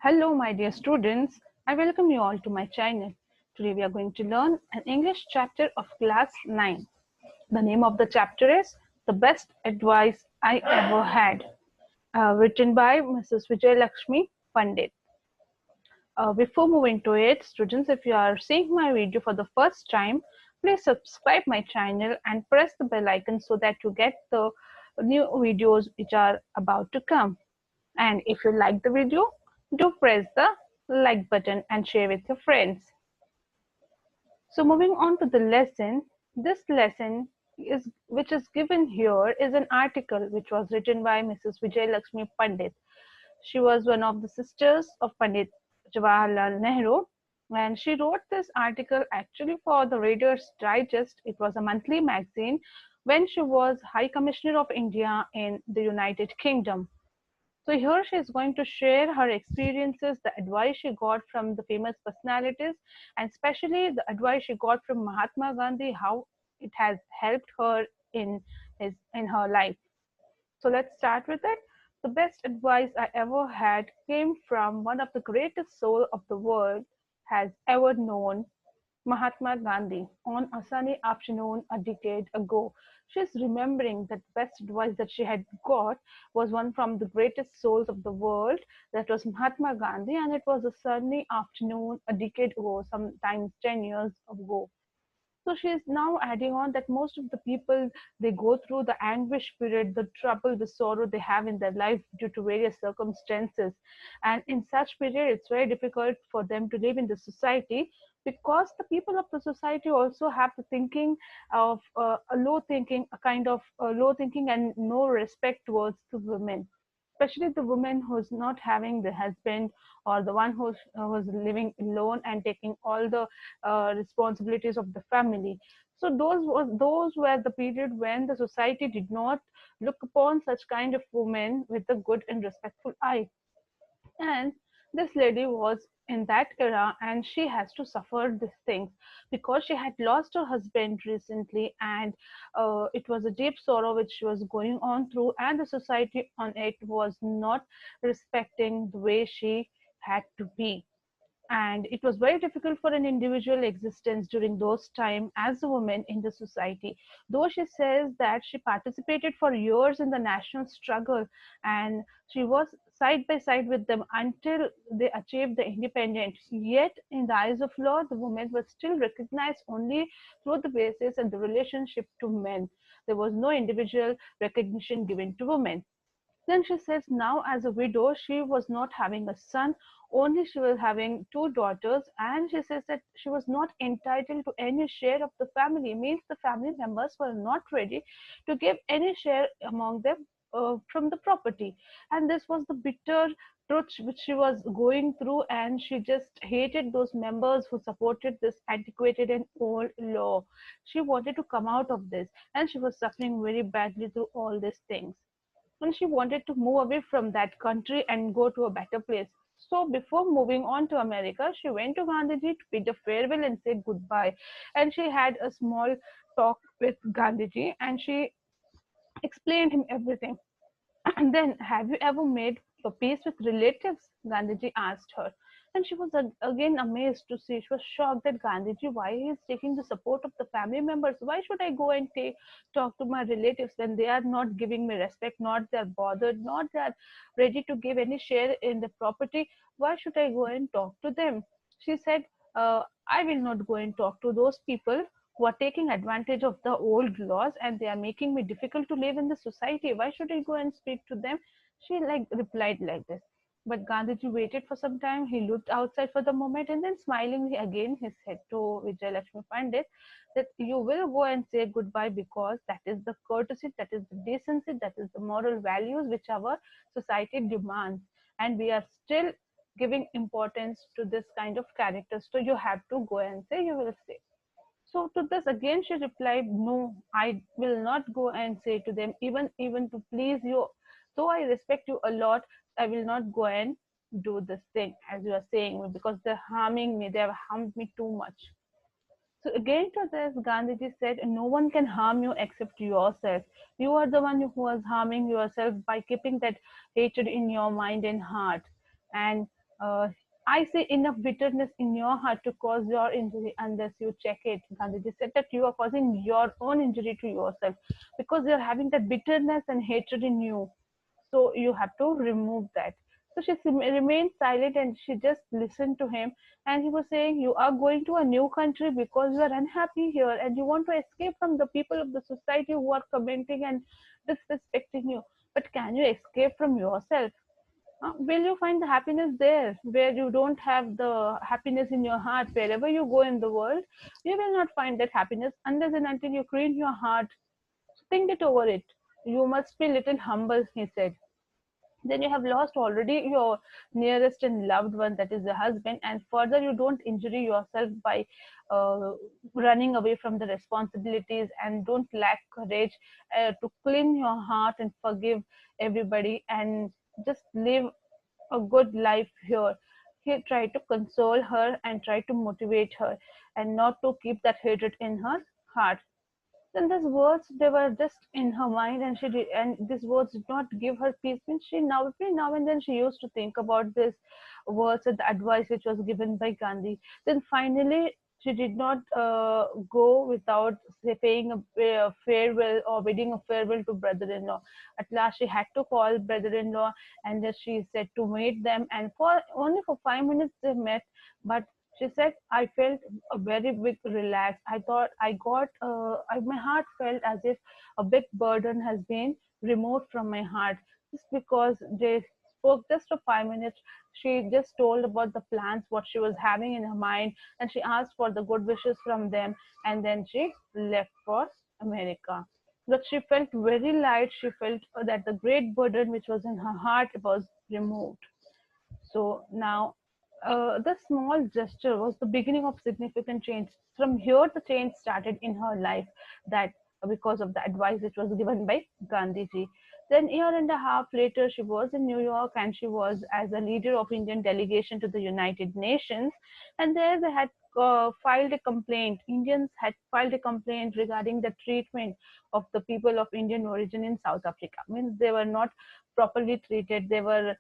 Hello, my dear students. I welcome you all to my channel. Today we are going to learn an English chapter of class 9. The name of the chapter is The Best Advice I Ever Had, written by Mrs. Vijay Lakshmi Pandit. Before moving to it, students, if you are seeing my video for the first time, please subscribe my channel and press the bell icon so that you get the new videos which are about to come. And if you like the video, do press the like button and share with your friends. So moving on to the lesson, this lesson is which is given here is an article which was written by Mrs. Vijay Lakshmi Pandit. She was one of the sisters of Pandit Jawaharlal Nehru, and she wrote this article actually for the Reader's Digest. It was a monthly magazine when she was High Commissioner of India in the United Kingdom. So here she is going to share her experiences, the advice she got from the famous personalities, and especially the advice she got from Mahatma Gandhi, how it has helped her in her life. So let's start with it. The best advice I ever had came from one of the greatest soul of the world has ever known, Mahatma Gandhi. On a sunny afternoon a decade ago, she's remembering that the best advice that she had got was one from the greatest souls of the world, that was Mahatma Gandhi, and it was a sunny afternoon a decade ago, sometimes 10 years ago. So she is now adding on that most of the people, they go through the anguish period, the trouble, the sorrow they have in their life due to various circumstances. And in such period, it's very difficult for them to live in the society because the people of the society also have the thinking of a low thinking, a kind of low thinking and no respect towards the women, especially the woman who's not having the husband, or the one who's living alone and taking all the responsibilities of the family. So those were the period when the society did not look upon such kind of women with a good and respectful eye. And this lady was in that era, and she has to suffer these things because she had lost her husband recently, and it was a deep sorrow which she was going on through, and the society on it was not respecting the way she had to be. And it was very difficult for an individual existence during those time as a woman in the society, though she says that she participated for years in the national struggle, and she was side by side with them until they achieved the independence. Yet in the eyes of law, the women were still recognized only through the basis and the relationship to men. There was no individual recognition given to women. Then she says now as a widow, she was not having a son, only she was having two daughters, and she says that she was not entitled to any share of the family, means the family members were not ready to give any share among them from the property. And this was the bitter truth which she was going through, and she just hated those members who supported this antiquated and old law. She wanted to come out of this, and she was suffering very badly through all these things, and she wanted to move away from that country and go to a better place. So before moving on to America, she went to Gandhiji to bid a farewell and say goodbye. And she had a small talk with Gandhiji, and she explained him everything. And then, have you ever made a peace with relatives? Gandhiji asked her. And she was again amazed to see. She was shocked that Gandhiji, why he is taking the support of the family members? Why should I go and talk to my relatives when they are not giving me respect, not they are bothered, not they are ready to give any share in the property? Why should I go and talk to them? She said, I will not go and talk to those people who are taking advantage of the old laws, and they are making me difficult to live in the society. Why should I go and speak to them? She like replied like this. But Gandhiji waited for some time. He looked outside for the moment, and then smilingly again he said to Vijay Lakshmi Pandit that you will go and say goodbye, because that is the courtesy, that is the decency, that is the moral values which our society demands, and we are still giving importance to this kind of characters. So you have to go and say, you will say. So to this again she replied, "No, I will not go and say to them, even to please you. Though I respect you a lot, I will not go and do this thing as you are saying, because they're harming me. They have harmed me too much." So again to this, Gandhiji said, "No one can harm you except yourself. You are the one who is harming yourself by keeping that hatred in your mind and heart." And Uh, I see enough bitterness in your heart to cause your injury unless you check it. Gandhiji said that you are causing your own injury to yourself because you're having that bitterness and hatred in you. So you have to remove that. So she remained silent and she just listened to him. And he was saying, you are going to a new country because you are unhappy here and you want to escape from the people of the society who are commenting and disrespecting you. But can you escape from yourself? Will you find the happiness there where you don't have the happiness in your heart? Wherever you go in the world, you will not find that happiness unless and until you clean your heart. Think it over it. You must be little humble, he said. Then you have lost already your nearest and loved one, that is the husband, and further you don't injure yourself by uh, running away from the responsibilities, and don't lack courage to clean your heart and forgive everybody and just live a good life here. He tried to console her and tried to motivate her and not to keep that hatred in her heart. Then these words, they were just in her mind, and she did, and these words did not give her peace. Means she now, every now and then, she used to think about this words and the advice which was given by Gandhi. Then finally, she did not go without paying a farewell or bidding a farewell to brother-in-law. At last, she had to call brother-in-law, and then she said to meet them. And for only for 5 minutes they met, but she said, I felt a very big relax. I thought my heart felt as if a big burden has been removed from my heart. Just because they spoke just for 5 minutes, she just told about the plans, what she was having in her mind, and she asked for the good wishes from them, and then she left for America. But she felt very light. She felt that the great burden which was in her heart was removed. So now, the small gesture was the beginning of significant change. From here, the change started in her life, that because of the advice which was given by Gandhiji. Then, year and a half later, she was in New York and she was as a leader of Indian delegation to the United Nations. And there they had filed a complaint. Indians had filed a complaint regarding the treatment of the people of Indian origin in South Africa. Means they were not properly treated. They were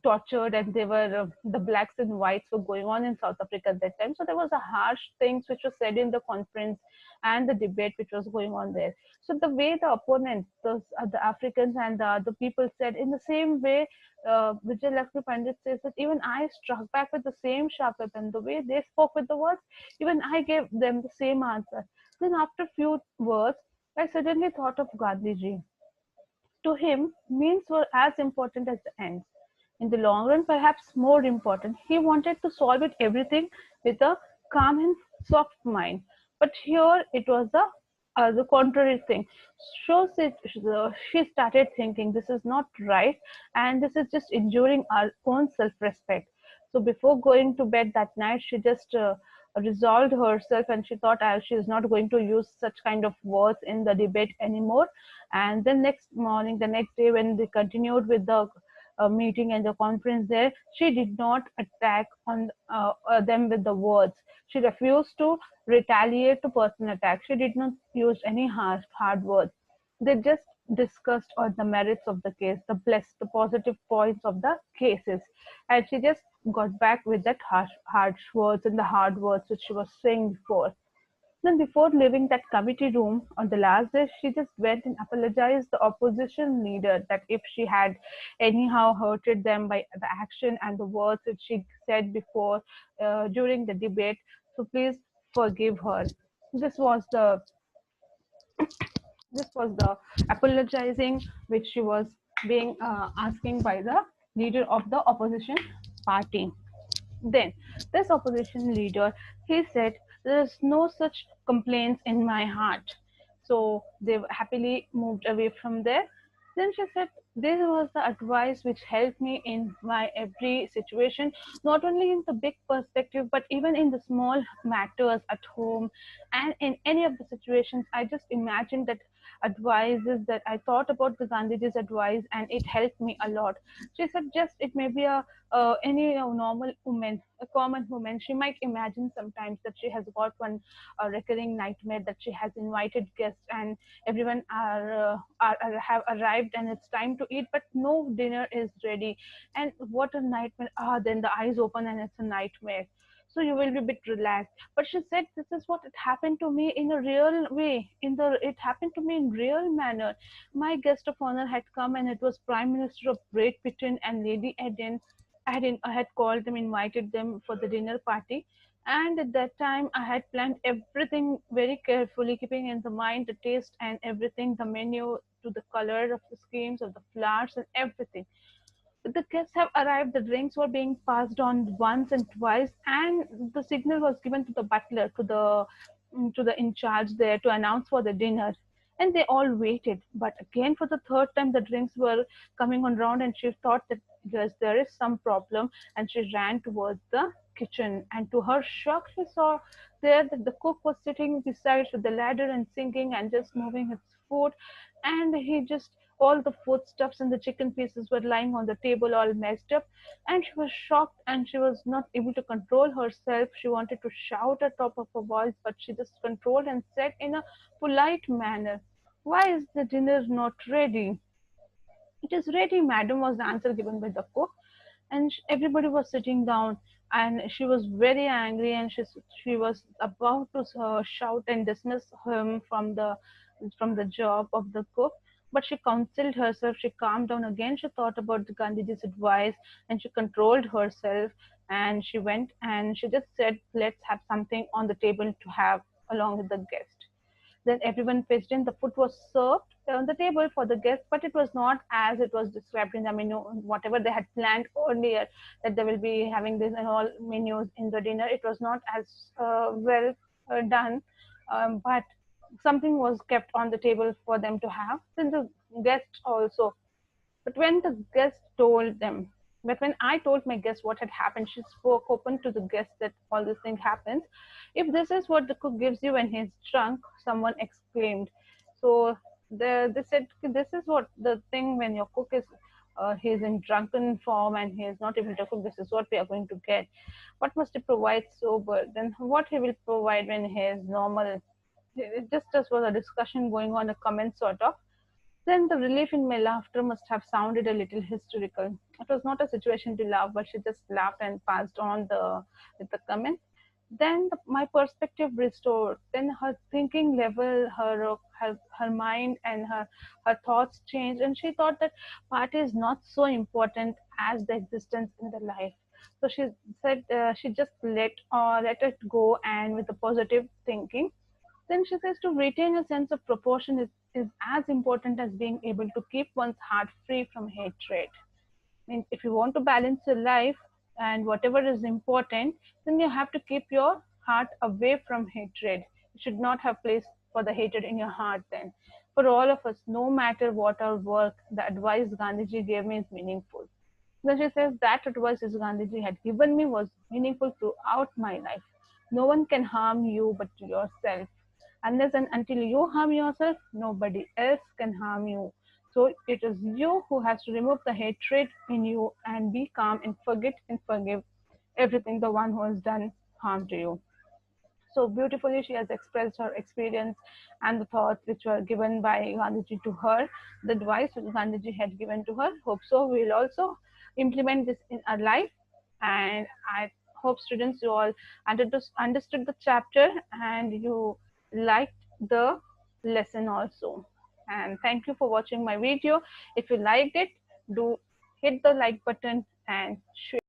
tortured, and they were the blacks and whites were going on in South Africa at that time. So there was a harsh things which was said in the conference and the debate which was going on there. So the way the opponents, the Africans and the other people said, in the same way, Vijay Lakshmi Pandit says that even I struck back with the same sharp weapon. The way they spoke with the words, even I gave them the same answer. Then after few words, I suddenly thought of Gandhiji. To him, means were as important as the ends. In the long run, perhaps more important, he wanted to solve it everything with a calm and soft mind. But here it was the contrary thing. So she started thinking this is not right, and this is just injuring our own self-respect. So before going to bed that night, she just resolved herself, and she thought she is not going to use such kind of words in the debate anymore. And then next morning, the next day, when they continued with the meeting and the conference there, she did not attack on them with the words. She refused to retaliate to personal attack. She did not use any hard words. They just discussed on the merits of the case, the positive points of the cases, and she just got back with that harsh words and the hard words which she was saying before. Then, before leaving that committee room on the last day, she just went and apologized the opposition leader that if she had anyhow hurted them by the action and the words that she said before during the debate. So please forgive her. This was the this was the apologizing which she was being asking by the leader of the opposition party. Then this opposition leader, he said, there is no such complaints in my heart. So they happily moved away from there. Then she said, this was the advice which helped me in my every situation, not only in the big perspective, but even in the small matters at home and in any of the situations. I just imagined that. advices that I thought about the Gandhiji's advice, and it helped me a lot. She said just it may be a any normal woman, a common woman. She might imagine sometimes that she has got one recurring nightmare that she has invited guests and everyone are have arrived and it's time to eat, but no dinner is ready. And what a nightmare! Ah, then the eyes open and it's a nightmare. So you will be a bit relaxed. But she said this is what it happened to me in a real way. It happened to me in real manner. My guest of honor had come and it was Prime Minister of Great Britain and Lady Eden. I had called them, invited them for the dinner party. And at that time, I had planned everything very carefully, keeping in the mind the taste and everything, the menu to the color of the schemes of the flowers and everything. The guests have arrived, the drinks were being passed on once and twice, and the signal was given to the butler, to the in charge there to announce for the dinner. And they all waited. But again, for the third time, the drinks were coming on round, and she thought that yes, there is some problem, and she ran towards the kitchen. And to her shock, she saw there that the cook was sitting beside the ladder and singing and just moving his foot, and he just all the foodstuffs and the chicken pieces were lying on the table all messed up, and she was shocked and she was not able to control herself. She wanted to shout at top of her voice, but she just controlled and said in a polite manner, "Why is the dinner not ready?" "It is ready, madam," was the answer given by the cook. And everybody was sitting down, and she was very angry, and she was about to shout and dismiss him from the job of the cook. But she counseled herself, she calmed down again, she thought about the Gandhiji's advice, and she controlled herself, and she went and she just said, let's have something on the table to have along with the guest. Then everyone pitched in. The food was served on the table for the guests, but it was not as it was described in the menu, whatever they had planned earlier, that they will be having this and all menus in the dinner. It was not as well done, but something was kept on the table for them to have. Then the guests also, but when the guest told them, but when I told my guest what had happened, she spoke open to the guest that all this thing happens. If this is what the cook gives you when he's drunk, someone exclaimed. So they said, this is what the thing when your cook is, he's in drunken form and he is not able to cook, this is what we are going to get. What must he provide sober? Then what he will provide when he is normal? It just was a discussion going on, a comment sort of. Then the relief in my laughter must have sounded a little hysterical. It was not a situation to laugh, but she just laughed and passed on with the comment. Then my perspective restored. Then her thinking level, her mind and her thoughts changed, and she thought that party is not so important as the existence in the life. So she said she just let it go, and with a positive thinking, then she says to retain a sense of proportion is as important as being able to keep one's heart free from hatred. I mean, if you want to balance your life and whatever is important, then you have to keep your heart away from hatred. You should not have place for the hatred in your heart then. For all of us, no matter what our work, the advice Gandhiji gave me is meaningful. Then she says that advice which Gandhiji had given me was meaningful throughout my life. No one can harm you but yourself. Unless and until you harm yourself, nobody else can harm you. So it is you who has to remove the hatred in you and be calm and forget and forgive everything the one who has done harm to you. So beautifully, she has expressed her experience and the thoughts which were given by Gandhiji to her, the advice which Gandhiji had given to her. Hope so. We'll also implement this in our life. And I hope students, you all understood the chapter and you liked the lesson also. And thank you for watching my video. If you liked it, do hit the like button and share.